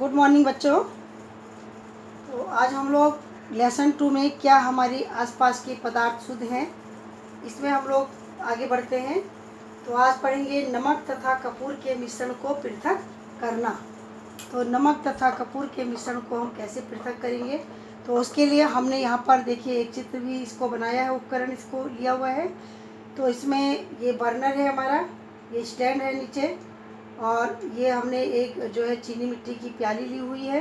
Good morning बच्चों। तो आज हम लोग लेसन 2 में क्या हमारे आसपास के पदार्थ शुद्ध हैं, इसमें हम लोग आगे बढ़ते हैं। तो आज पढ़ेंगे नमक तथा कपूर के मिश्रण को पृथक करना। तो नमक तथा कपूर के मिश्रण को हम कैसे पृथक करेंगे, तो उसके लिए हमने यहाँ पर देखिए एक चित्र भी इसको बनाया है, उपकरण इसको लिया हुआ है। तो इसमें ये बर्नर है हमारा, ये स्टैंड है नीचे, और ये हमने एक जो है चीनी मिट्टी की प्याली ली हुई है,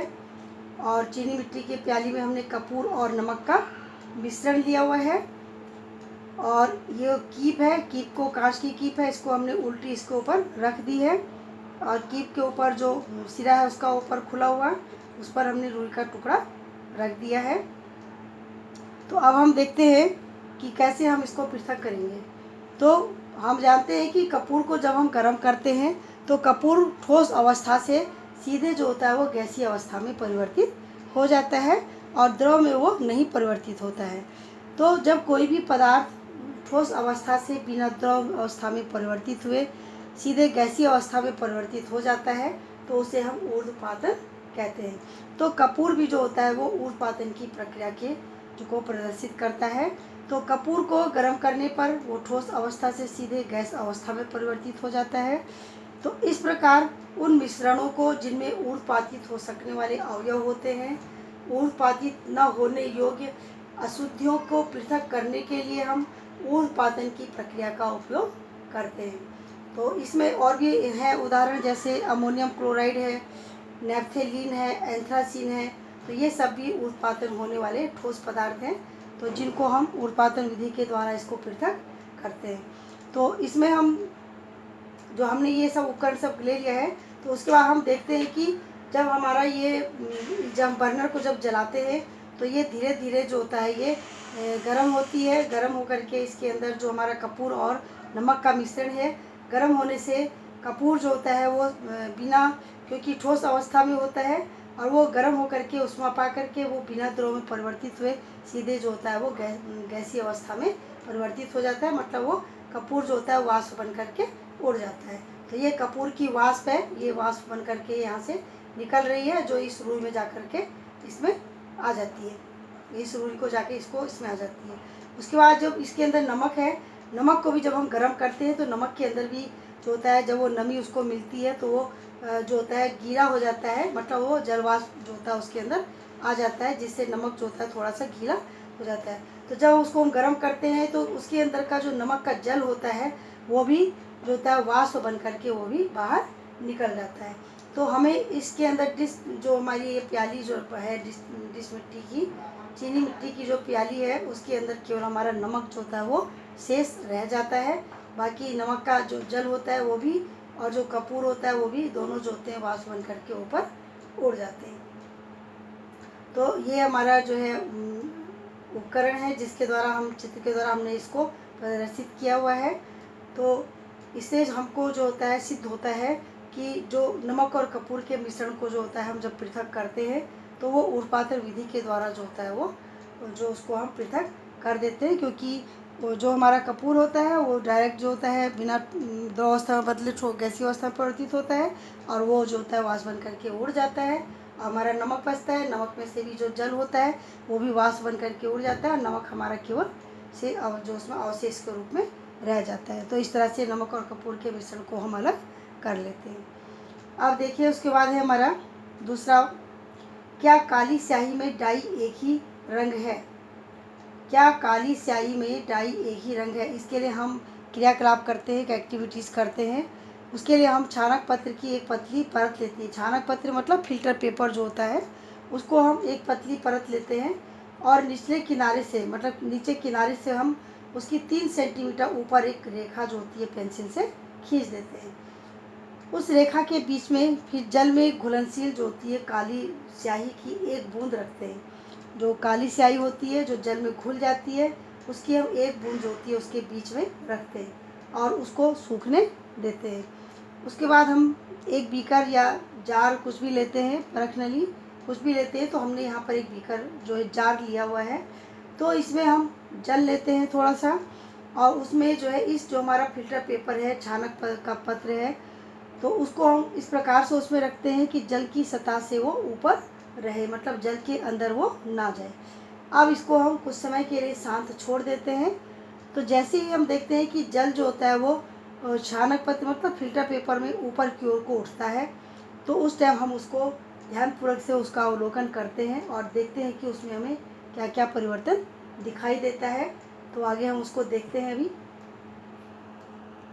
और चीनी मिट्टी की प्याली में हमने कपूर और नमक का मिश्रण लिया हुआ है। और ये कीप है, कीप को कांच की कीप है, इसको हमने उल्टी इसके ऊपर रख दी है, और कीप के ऊपर जो सिरा है उसका ऊपर खुला हुआ, उस पर हमने रुई का टुकड़ा रख दिया है। तो अब हम देखते हैं कि कैसे हम इसको पृथक करेंगे। तो हम जानते हैं कि कपूर को जब हम गर्म करते हैं तो कपूर ठोस अवस्था से सीधे जो होता है वो गैसीय अवस्था में परिवर्तित हो जाता है, और द्रव में वो नहीं परिवर्तित होता है। तो जब कोई भी पदार्थ ठोस अवस्था से बिना द्रव अवस्था में परिवर्तित हुए सीधे गैसीय अवस्था में परिवर्तित हो जाता है, तो उसे हम ऊर्ध्वपातन कहते हैं। तो कपूर भी जो होता है वो ऊर्ध्वपातन की प्रक्रिया के को प्रदर्शित करता है। तो कपूर को गर्म करने पर वो ठोस अवस्था से सीधे गैस अवस्था में परिवर्तित हो जाता है। तो इस प्रकार उन मिश्रणों को जिनमें ऊर्ध्वपातित हो सकने वाले अवयव होते हैं, ऊर्ध्वपातित न होने योग्य अशुद्धियों को पृथक करने के लिए हम ऊर्ध्वपातन की प्रक्रिया का उपयोग करते हैं। तो इसमें और भी है उदाहरण, जैसे अमोनियम क्लोराइड है, नेफ्थेलीन है, एंथ्रासीन है। तो ये सब भी ऊर्ध्वपातन होने वाले ठोस पदार्थ हैं, तो जिनको हम ऊर्ध्वपातन विधि के द्वारा इसको पृथक करते हैं। तो इसमें हम जो हमने ये सब उपकरण सब ले लिया है, तो उसके बाद हम देखते हैं कि जब हमारा ये जब बर्नर को जब जलाते हैं तो ये धीरे धीरे जो होता है ये गर्म होती है। गर्म होकर के इसके अंदर जो हमारा कपूर और नमक का मिश्रण है, गर्म होने से कपूर जो होता है वो बिना, क्योंकि ठोस अवस्था में होता है, और वो गर्म होकर के उष्मा पा करके वो बिना द्रव में परिवर्तित हुए सीधे जो होता है वो गैसीय अवस्था में परिवर्तित हो जाता है। मतलब वो कपूर जो होता है वाष्प बन करके उड़ जाता है। तो ये कपूर की वाष्प है, ये वाष्प बन करके यहाँ से निकल रही है, जो इस रुई में जा करके इसमें आ जाती है। इस रुई को जाके इसको इसमें आ जाती है। उसके बाद जब इसके अंदर नमक है, नमक को भी जब हम गर्म करते हैं तो नमक के अंदर भी जो होता है, जब वो नमी उसको मिलती है तो वो जो होता है गीला हो जाता है, मतलब वो जलवाष्प जो होता है उसके अंदर आ जाता है, जिससे नमक जो होता है थोड़ा सा गीला हो जाता है। तो जब उसको हम गर्म करते हैं तो उसके अंदर का जो नमक का जल होता है वो भी जो होता है वाष्प बन करके वो भी बाहर निकल जाता है। तो हमें इसके अंदर जो हमारी ये प्याली जो है डिश मिट्टी की, चीनी मिट्टी की जो प्याली है, उसके अंदर केवल हमारा नमक जो होता है वो शेष रह जाता है। बाकी नमक का जो जल होता है वो भी, और जो कपूर होता है वो भी, दोनों जो होते हैं वाष्प बन करके ऊपर उड़ जाते हैं। तो ये हमारा जो है उपकरण है, जिसके द्वारा हम चित्र के द्वारा हमने इसको प्रदर्शित किया हुआ है। तो इससे हमको जो होता है सिद्ध होता है कि जो नमक और कपूर के मिश्रण को जो होता है हम जब पृथक करते हैं तो वो ऊर्ध्वपातन विधि के द्वारा जो होता है वो जो उसको हम पृथक कर देते हैं। क्योंकि वो जो हमारा कपूर होता है वो डायरेक्ट जो होता है बिना द्रव अवस्था में बदले गैसीय अवस्था में परिवर्तित होता है, और वो जो होता है वाष्प बन करके उड़ जाता है। हमारा नमक बचता है, नमक में से भी जो जल होता है वो भी वाष्प बन करके उड़ जाता है, और नमक हमारा केवल से जो उसमें अवशेष के रूप में रह जाता है। तो इस तरह से नमक और कपूर के मिश्रण को हम अलग कर लेते हैं। अब देखिए उसके बाद है हमारा दूसरा, क्या काली स्याही में डाई एक ही रंग है? क्या काली स्याही में डाई एक ही रंग है? इसके लिए हम क्रियाकलाप करते हैं, एक्टिविटीज़ करते हैं। उसके लिए हम छानक पत्र की एक पतली परत लेते हैं। छानक पत्र मतलब फिल्टर पेपर जो होता है, उसको हम एक पतली परत लेते हैं, और निचले किनारे से, मतलब नीचे किनारे से हम उसकी 3 सेंटीमीटर ऊपर एक रेखा जो होती है पेंसिल से खींच देते हैं। उस रेखा के बीच में फिर जल में घुलनशील जो होती है काली स्याही की एक बूंद रखते हैं। जो काली स्याही होती है जो जल में घुल जाती है, उसकी हम एक बूंद जो होती है उसके बीच में रखते हैं, और उसको सूखने देते हैं। उसके बाद हम एक बीकर या जार कुछ भी लेते हैं, पर्सनली कुछ भी लेते हैं, तो हमने यहाँ पर एक बीकर जो है जार लिया हुआ है। तो इसमें हम जल लेते हैं थोड़ा सा, और उसमें जो है इस जो हमारा फिल्टर पेपर है, छानक का पत्र है, तो उसको हम इस प्रकार से उसमें रखते हैं कि जल की सतह से वो ऊपर रहे, मतलब जल के अंदर वो ना जाए। अब इसको हम कुछ समय के लिए शांत छोड़ देते हैं। तो जैसे ही हम देखते हैं कि जल जो होता है वो छानक पत्र मतलब फिल्टर पेपर में ऊपर की ओर को उठता है, तो उस टाइम हम उसको ध्यानपूर्वक से उसका अवलोकन करते हैं और देखते हैं कि उसमें हमें क्या क्या परिवर्तन दिखाई देता है। तो आगे हम उसको देखते हैं अभी।